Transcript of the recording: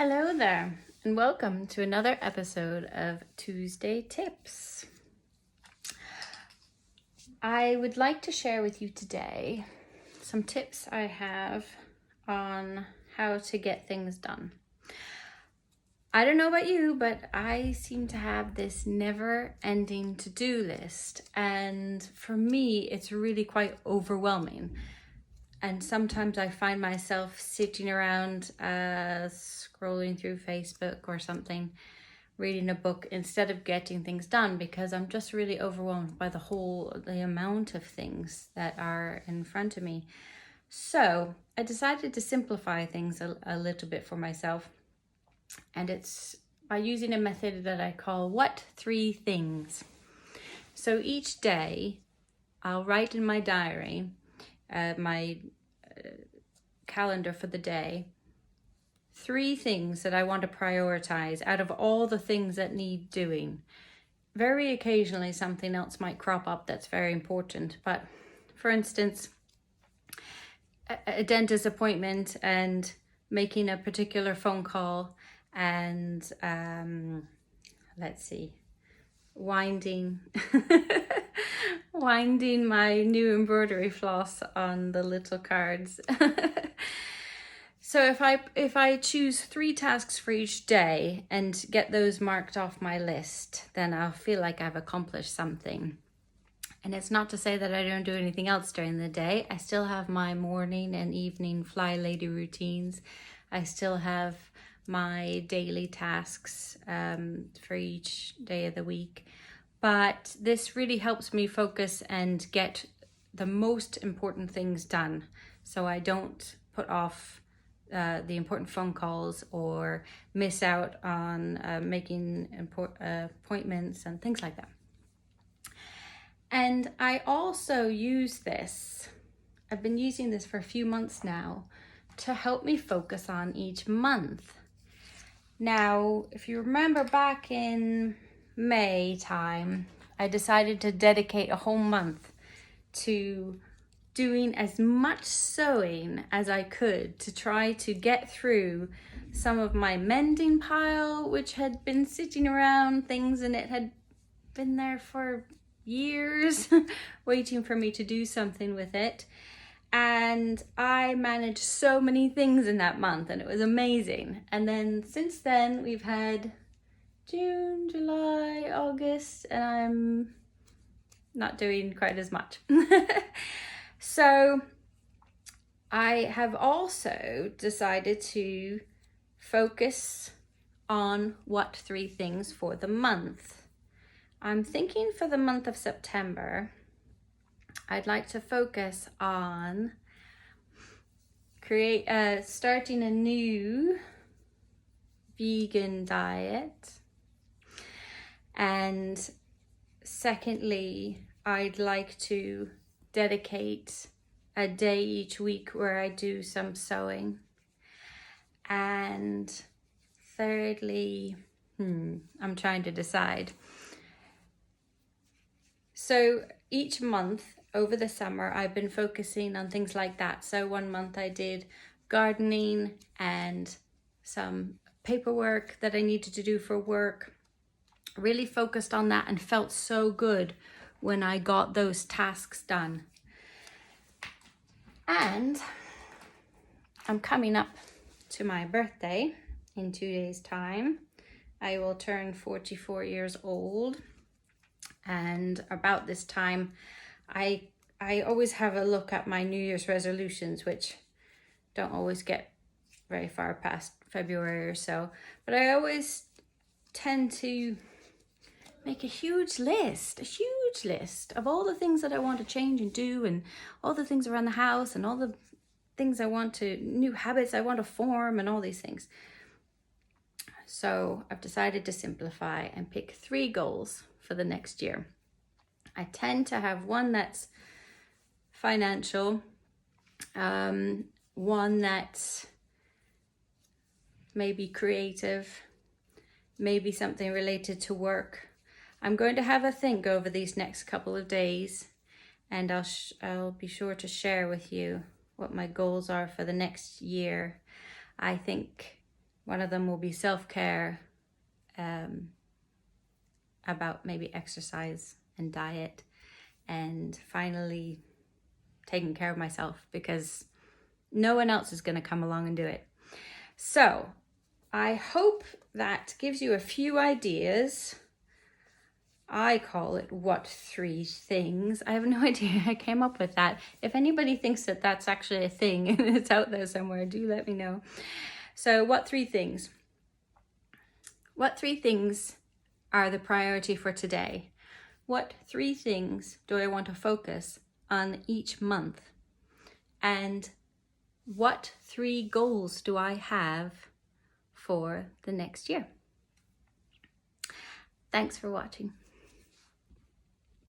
Hello there, and welcome to another episode of Tuesday Tips. I would like to share with you today some tips I have on how to get things done. I don't know about you, but I seem to have this never-ending to-do list, and for me, it's really quite overwhelming. And sometimes I find myself sitting around scrolling through Facebook or something, reading a book instead of getting things done because I'm just really overwhelmed by the amount of things that are in front of me. So I decided to simplify things a little bit for myself. And it's by using a method that I call What 3 Things. So each day I'll write in my diary my calendar for the day, 3 things that I want to prioritize out of all the things that need doing. Very occasionally something else might crop up that's very important, but for instance, a dentist appointment and making a particular phone call and winding winding my new embroidery floss on the little cards. So if I choose 3 tasks for each day and get those marked off my list, then I'll feel like I've accomplished something. And it's not to say that I don't do anything else during the day. I still have my morning and evening fly lady routines. I still have my daily tasks for each day of the week. But this really helps me focus and get the most important things done. So I don't put off the important phone calls or miss out on making appointments and things like that. And I also use this, I've been using this for a few months now, to help me focus on each month. Now, if you remember back in May time, I decided to dedicate a whole month to doing as much sewing as I could to try to get through some of my mending pile, which had been sitting around things and it had been there for years waiting for me to do something with it. And I managed so many things in that month and it was amazing. And then since then we've had June, July, August, and I'm not doing quite as much. So I have also decided to focus on what 3 things for the month. I'm thinking for the month of September, I'd like to focus on starting a new vegan diet. And secondly, I'd like to dedicate a day each week where I do some sewing. And thirdly, I'm trying to decide. So each month over the summer, I've been focusing on things like that. So one month I did gardening and some paperwork that I needed to do for work. Really focused on that and felt so good when I got those tasks done. And I'm coming up to my birthday in 2 days' time. I will turn 44 years old. And about this time, I always have a look at my New Year's resolutions, which don't always get very far past February or so. But I always tend to make a huge list of all the things that I want to change and do, and all the things around the house and all the things new habits I want to form and all these things. So I've decided to simplify and pick 3 goals for the next year. I tend to have one that's financial, one that's maybe creative, maybe something related to work. I'm going to have a think over these next couple of days, and I'll be sure to share with you what my goals are for the next year. I think One of them will be self-care, about maybe exercise and diet, and finally taking care of myself, because no one else is going to come along and do it. So I hope that gives you a few ideas. I call it what 3 things. I have no idea. I came up with that. If anybody thinks that that's actually a thing and it's out there somewhere, do let me know. So what 3 things? What 3 things are the priority for today? What 3 things do I want to focus on each month? And what 3 goals do I have for the next year? Thanks for watching.